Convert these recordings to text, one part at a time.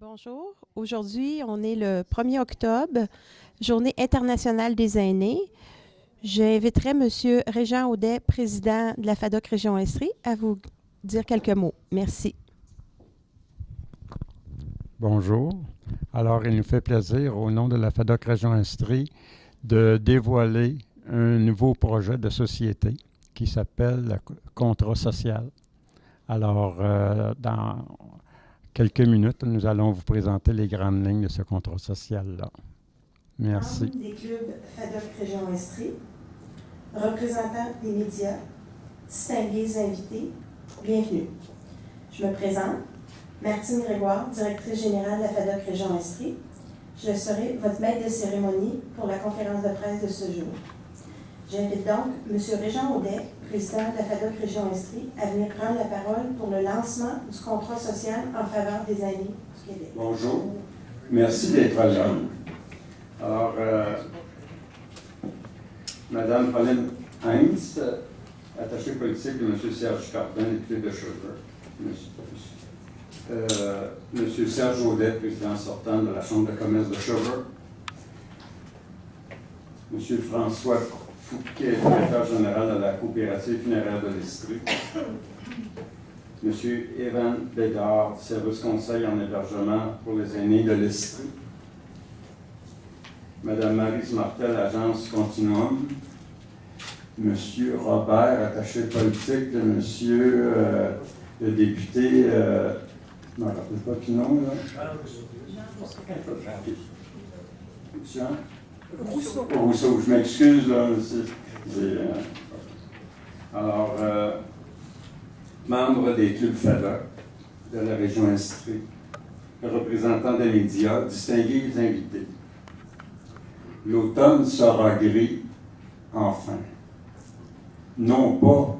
Bonjour. Aujourd'hui, on est le 1er octobre, Journée internationale des aînés. J'inviterai M. Régent Audet, président de la FADOC Région Estrie, à vous dire quelques mots. Merci. Bonjour. Alors, il nous fait plaisir, au nom de la FADOC Région Estrie, de dévoiler un nouveau projet de société qui s'appelle le contrat social. Alors, dans quelques minutes, nous allons vous présenter les grandes lignes de ce contrat social-là. Merci. Des clubs FADOC Région Estrie, représentants des médias, distingués invités, bienvenue. Je me présente, Martine Grégoire, directrice générale de la FADOC Région Estrie. Je serai votre maître de cérémonie pour la conférence de presse de ce jour. J'invite donc M. Régent Audet, président de la FADOC Région Estrie, à venir prendre la parole pour le lancement du contrat social en faveur des aînés du Québec. Bonjour. Merci d'être là. Alors, Mme Pauline Heinz, attachée politique de M. Serge Cardin, député de Sherbrooke. M. Serge Audet, président sortant de la Chambre de commerce de Sherbrooke. M. François Fouquet, directeur général de la coopérative funéraire de l'Estrie. M. Evan Bédard, service conseil en hébergement pour les aînés de l'Estrie. Mme Maryse Martel, agence Continuum. M. Robert, attaché politique de M. le député, je ne me rappelle pas qui nom, là. Jean Rousseau, je m'excuse, là. Alors, membre des clubs FADOC de la région Estrie, représentants des médias, distingués invités. L'automne sera gris, enfin. Non pas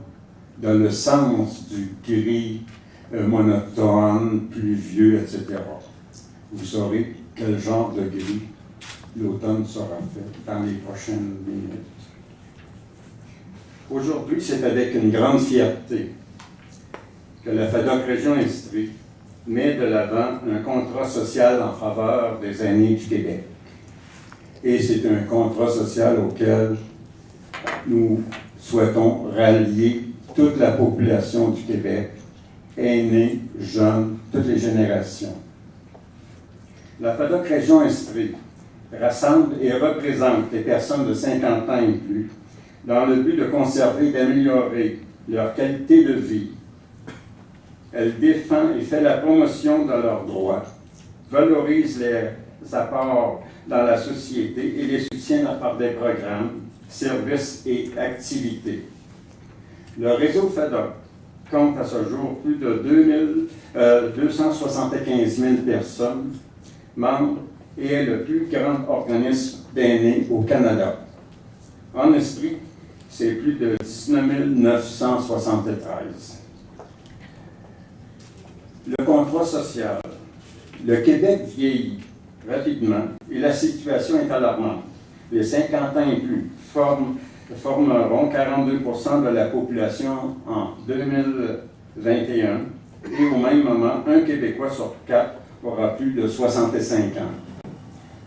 dans le sens du gris monotone, pluvieux, etc. Vous saurez quel genre de gris l'automne sera fait dans les prochaines minutes. Aujourd'hui, c'est avec une grande fierté que la FADOC Région Estrie met de l'avant un contrat social en faveur des aînés du Québec. Et c'est un contrat social auquel nous souhaitons rallier toute la population du Québec, aînés, jeunes, toutes les générations. La FADOC Région Estrie rassemble et représente les personnes de 50 ans et plus dans le but de conserver et d'améliorer leur qualité de vie. Elle défend et fait la promotion de leurs droits, valorise les apports dans la société et les soutient par des programmes, services et activités. Le réseau FADOC compte à ce jour plus de 275 000 personnes membres et est le plus grand organisme d'aînés au Canada. En Estrie, c'est plus de 19 973. Le contrat social. Le Québec vieillit rapidement et la situation est alarmante. Les 50 ans et plus formeront 42 % de la population en 2021 et au même moment, un Québécois sur 4 aura plus de 65 ans.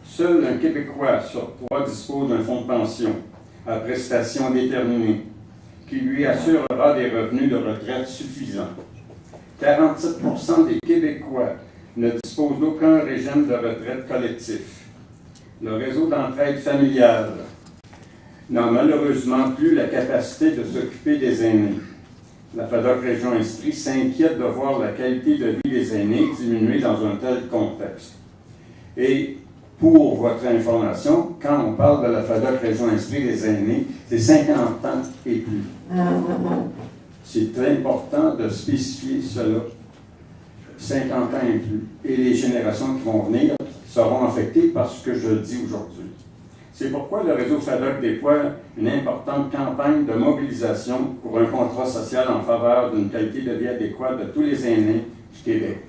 Seul un Québécois sur 3 dispose d'un fonds de pension à prestations déterminées qui lui assurera des revenus de retraite suffisants. 47 % des Québécois ne disposent d'aucun régime de retraite collectif. Le réseau d'entraide familiale n'a malheureusement plus la capacité de s'occuper des aînés. La FADOC Région Estrie s'inquiète de voir la qualité de vie des aînés diminuer dans un tel contexte. Et pour votre information, quand on parle de la FADOC Région Estrie des aînés, c'est 50 ans et plus. C'est très important de spécifier cela. 50 ans et plus. Et les générations qui vont venir seront affectées par ce que je dis aujourd'hui. C'est pourquoi le réseau FADOC déploie une importante campagne de mobilisation pour un contrat social en faveur d'une qualité de vie adéquate de tous les aînés du Québec.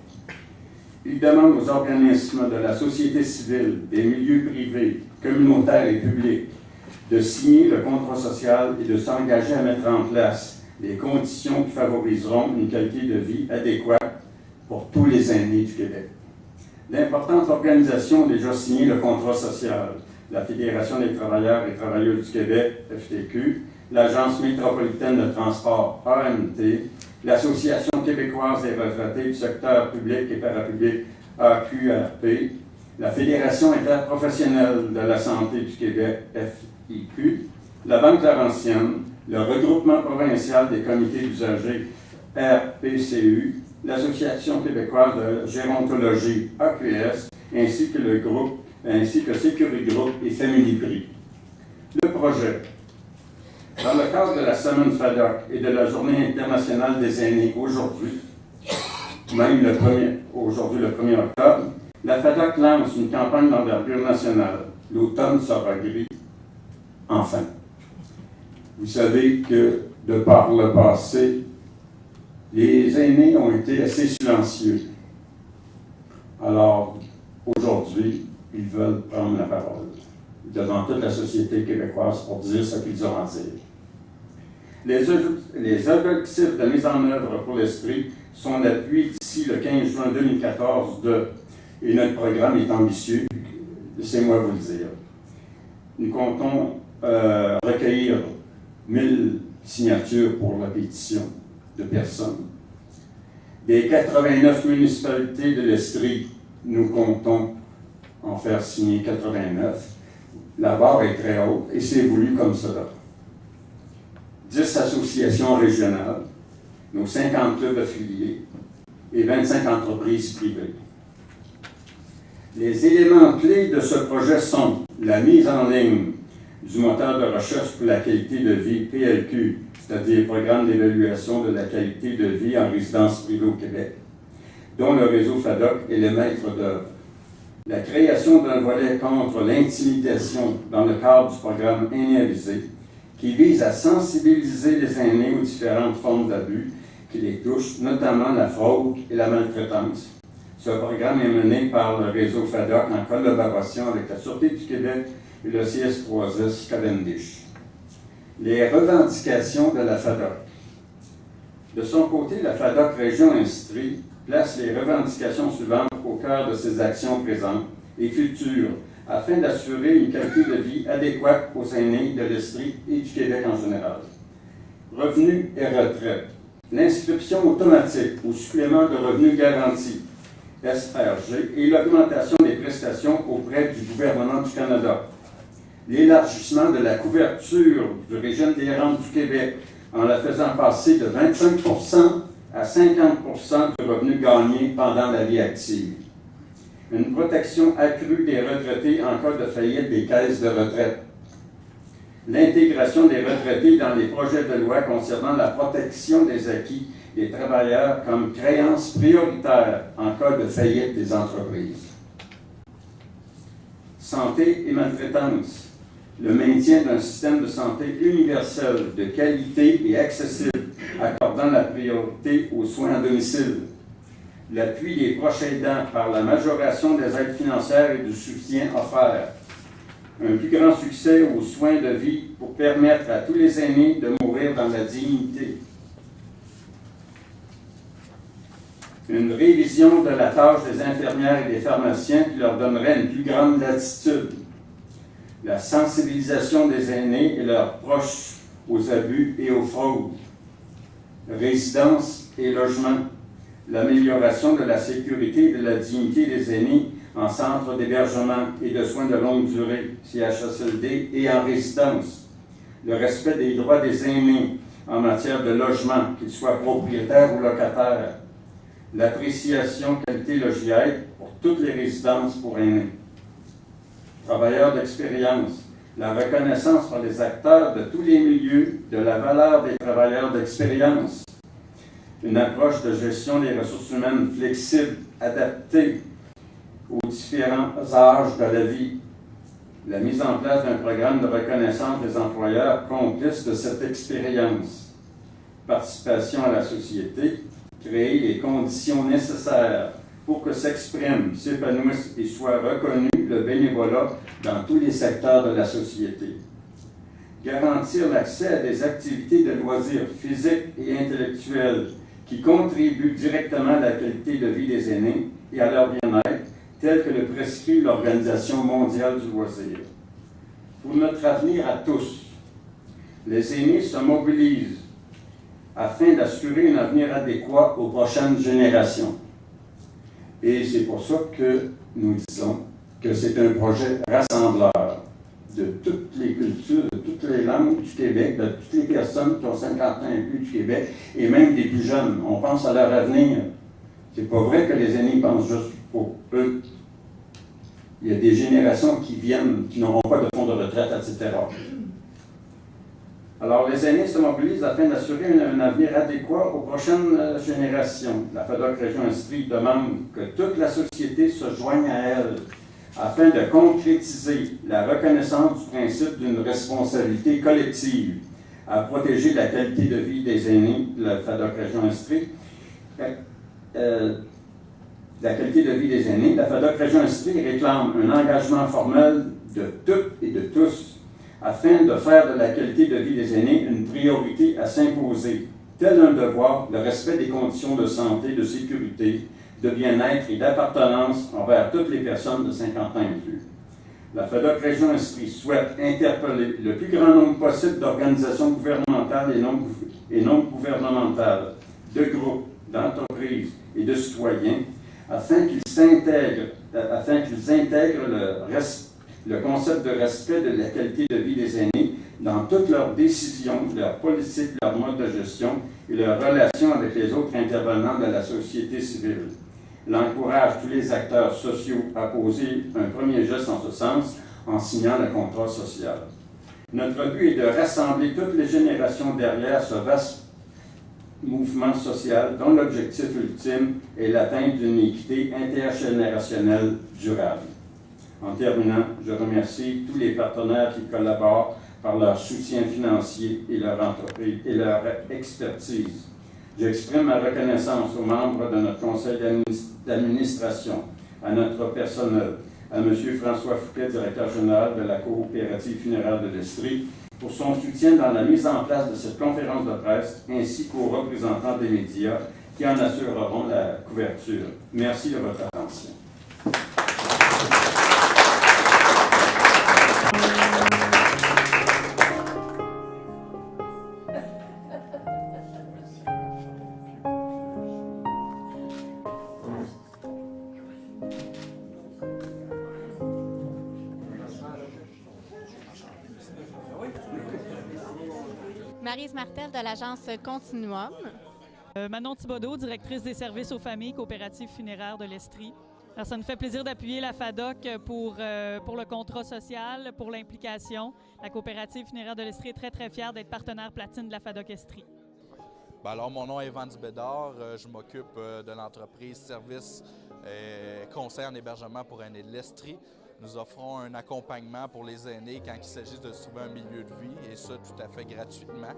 Il demande aux organismes de la société civile, des milieux privés, communautaires et publics de signer le contrat social et de s'engager à mettre en place les conditions qui favoriseront une qualité de vie adéquate pour tous les aînés du Québec. L'importante organisation a déjà signé le contrat social. La Fédération des travailleurs et travailleuses du Québec, FTQ, l'Agence métropolitaine de transport, AMT, l'Association québécoise des retraités du secteur public et parapublic, AQRP, la Fédération interprofessionnelle de la santé du Québec, FIQ, la Banque Laurentienne, le Regroupement provincial des comités d'usagers, RPCU, l'Association québécoise de gérontologie, AQS, ainsi que Security Group et Family Prix. Le projet. Dans le cadre de la Semaine FADOC et de la Journée internationale des aînés aujourd'hui, même aujourd'hui le 1er octobre, la FADOC lance une campagne d'envergure nationale. L'automne sera gris. Enfin. Vous savez que, de par le passé, les aînés ont été assez silencieux. Alors, aujourd'hui, ils veulent prendre la parole devant toute la société québécoise pour dire ce qu'ils ont à dire. Les objectifs de mise en œuvre pour l'Esprit sont d'appui d'ici le 15 juin 2014 et notre programme est ambitieux, laissez-moi vous le dire. Nous comptons recueillir 1000 signatures pour la pétition de personnes. Des 89 municipalités de l'Estrie, nous comptons en faire signer 89. La barre est très haute et c'est voulu comme cela. 10 associations régionales, nos 50 clubs affiliés et 25 entreprises privées. Les éléments clés de ce projet sont la mise en ligne du moteur de recherche pour la qualité de vie PLQ, c'est-à-dire Programme d'évaluation de la qualité de vie en résidence privée au Québec, dont le réseau FADOC est le maître d'œuvre. La création d'un volet contre l'intimidation dans le cadre du programme Aîné-Avisé, qui vise à sensibiliser les aînés aux différentes formes d'abus qui les touchent, notamment la fraude et la maltraitance. Ce programme est mené par le réseau FADOC en collaboration avec la Sûreté du Québec et le CS3S Cavendish. Les revendications de la FADOC. De son côté, la FADOC Région Estrie place les revendications suivantes au cœur de ses actions présentes et futures afin d'assurer une qualité de vie adéquate aux aînés de l'Estrie et du Québec en général. Revenus et retraite. L'inscription automatique au supplément de revenus garantis, SRG, et l'augmentation des prestations auprès du gouvernement du Canada. L'élargissement de la couverture du régime des rentes du Québec en la faisant passer de 25 % à 50 % du revenu gagné pendant la vie active. Une protection accrue des retraités en cas de faillite des caisses de retraite. L'intégration des retraités dans les projets de loi concernant la protection des acquis des travailleurs comme créance prioritaire en cas de faillite des entreprises. Santé et maltraitance. Le maintien d'un système de santé universel, de qualité et accessible, accordant la priorité aux soins à domicile. L'appui des proches aidants par la majoration des aides financières et du soutien offert. Un plus grand succès aux soins de vie pour permettre à tous les aînés de mourir dans la dignité. Une révision de la tâche des infirmières et des pharmaciens qui leur donnerait une plus grande latitude. La sensibilisation des aînés et leurs proches aux abus et aux fraudes. Résidence et logement. L'amélioration de la sécurité et de la dignité des aînés en centre d'hébergement et de soins de longue durée, CHSLD, et en résidence. Le respect des droits des aînés en matière de logement, qu'ils soient propriétaires ou locataires. L'appréciation qualité logis-aide pour toutes les résidences pour aînés. Travailleurs d'expérience. La reconnaissance par les acteurs de tous les milieux de la valeur des travailleurs d'expérience. Une approche de gestion des ressources humaines flexible, adaptée aux différents âges de la vie. La mise en place d'un programme de reconnaissance des employeurs complices de cette expérience. Participation à la société, créer les conditions nécessaires pour que s'exprime, s'épanouisse et soit reconnu le bénévolat dans tous les secteurs de la société. Garantir l'accès à des activités de loisirs physiques et intellectuels qui contribuent directement à la qualité de vie des aînés et à leur bien-être, tel que le prescrit l'Organisation mondiale du loisir. Pour notre avenir à tous, les aînés se mobilisent afin d'assurer un avenir adéquat aux prochaines générations. Et c'est pour ça que nous disons que c'est un projet rassembleur de toutes les cultures, de toutes les langues du Québec, de toutes les personnes qui ont 50 ans et plus du Québec, et même des plus jeunes. On pense à leur avenir. C'est pas vrai que les aînés pensent juste pour eux. Il y a des générations qui viennent, qui n'auront pas de fonds de retraite, etc. Alors, les aînés se mobilisent afin d'assurer un avenir adéquat aux prochaines générations. La FADOC Région Estrie demande que toute la société se joigne à elle afin de concrétiser la reconnaissance du principe d'une responsabilité collective à protéger la qualité de vie des aînés de la FADOC Région Estrie. La qualité de vie des aînés, la FADOC Région Estrie réclame un engagement formel de toutes et de tous afin de faire de la qualité de vie des aînés une priorité à s'imposer, tel un devoir, le respect des conditions de santé, de sécurité, de bien-être et d'appartenance envers toutes les personnes de 50 ans et plus. La FADOC Région Estrie souhaite interpeller le plus grand nombre possible d'organisations gouvernementales et non gouvernementales, de groupes, d'entreprises et de citoyens, afin qu'ils intègrent le concept de respect de la qualité de vie des aînés dans toutes leurs décisions, leurs politiques, leur mode de gestion et leurs relations avec les autres intervenants de la société civile. Il encourage tous les acteurs sociaux à poser un premier geste en ce sens en signant le contrat social. Notre but est de rassembler toutes les générations derrière ce vaste mouvement social dont l'objectif ultime est l'atteinte d'une équité intergénérationnelle durable. En terminant, je remercie tous les partenaires qui collaborent par leur soutien financier et leur entreprise et leur expertise. J'exprime ma reconnaissance aux membres de notre conseil d'administration, à notre personnel, à M. François Fouquet, directeur général de la coopérative funéraire de l'Estrie, pour son soutien dans la mise en place de cette conférence de presse, ainsi qu'aux représentants des médias qui en assureront la couverture. Merci de votre attention. Maryse Martel de l'agence Continuum. Manon Thibodeau, directrice des services aux familles coopératives funéraires de l'Estrie. Alors, ça nous fait plaisir d'appuyer la FADOC pour le contrat social, pour l'implication. La coopérative funéraire de l'Estrie est très, très fière d'être partenaire platine de la FADOC Estrie. Alors, mon nom est Evan Dubédard. Je m'occupe de l'entreprise Services Conseil en hébergement pour aînés de l'Estrie. Nous offrons un accompagnement pour les aînés quand il s'agit de trouver un milieu de vie, et ça tout à fait gratuitement.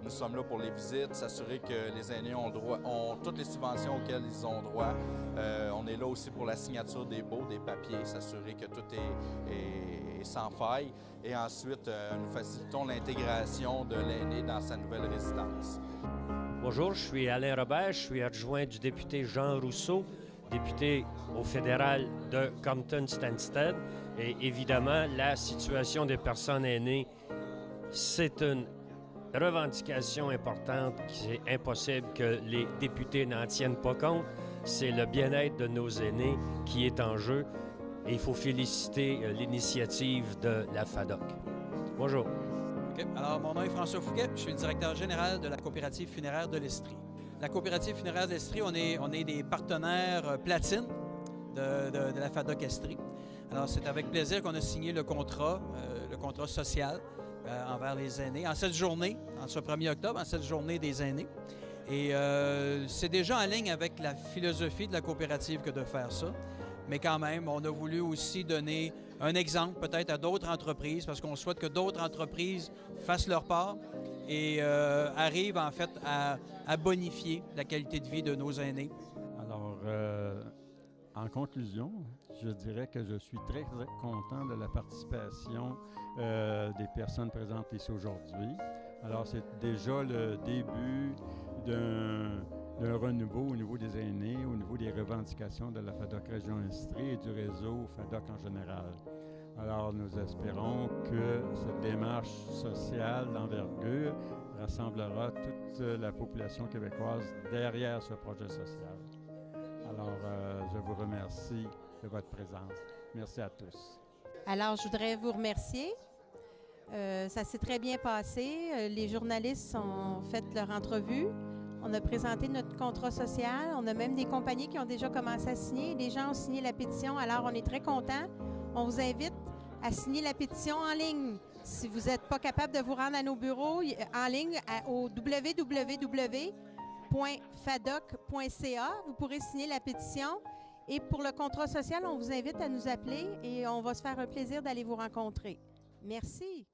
Nous sommes là pour les visites, s'assurer que les aînés ont toutes les subventions auxquelles ils ont droit. On est là aussi pour la signature des baux, des papiers, s'assurer que tout est sans faille. Et ensuite, nous facilitons l'intégration de l'aîné dans sa nouvelle résidence. Bonjour, je suis Alain Robert, je suis adjoint du député Jean Rousseau, député au fédéral de Compton-Stanstead. Et évidemment, la situation des personnes aînées, c'est une revendication importante qui est impossible que les députés n'en tiennent pas compte. C'est le bien-être de nos aînés qui est en jeu. Et il faut féliciter l'initiative de la FADOC. Bonjour. OK. Alors, mon nom est François Fouquet, je suis le directeur général de la coopérative funéraire de l'Estrie. La coopérative funéraire de l'Estrie, on est des partenaires platine de la FADOC Estrie. Alors, c'est avec plaisir qu'on a signé le contrat social envers les aînés, en cette journée, en ce 1er octobre, en cette journée des aînés. Et c'est déjà en ligne avec la philosophie de la coopérative que de faire ça. Mais quand même, on a voulu aussi donner un exemple peut-être à d'autres entreprises, parce qu'on souhaite que d'autres entreprises fassent leur part et arrivent en fait à bonifier la qualité de vie de nos aînés. Alors, en conclusion, je dirais que je suis très, très content de la participation des personnes présentes ici aujourd'hui. Alors, c'est déjà le début d'un d'un renouveau au niveau des aînés, au niveau des revendications de la FADOC Région Estrie et du réseau FADOC en général. Alors, nous espérons que cette démarche sociale d'envergure rassemblera toute la population québécoise derrière ce projet social. Alors, je vous remercie de votre présence. Merci à tous. Alors, je voudrais vous remercier. Ça s'est très bien passé. Les journalistes ont fait leur entrevue. On a présenté notre contrat social. On a même des compagnies qui ont déjà commencé à signer. Les gens ont signé la pétition. Alors, on est très contents. On vous invite à signer la pétition en ligne. Si vous n'êtes pas capable de vous rendre à nos bureaux, en ligne au www.fadoc.ca, vous pourrez signer la pétition. Et pour le contrat social, on vous invite à nous appeler et on va se faire un plaisir d'aller vous rencontrer. Merci.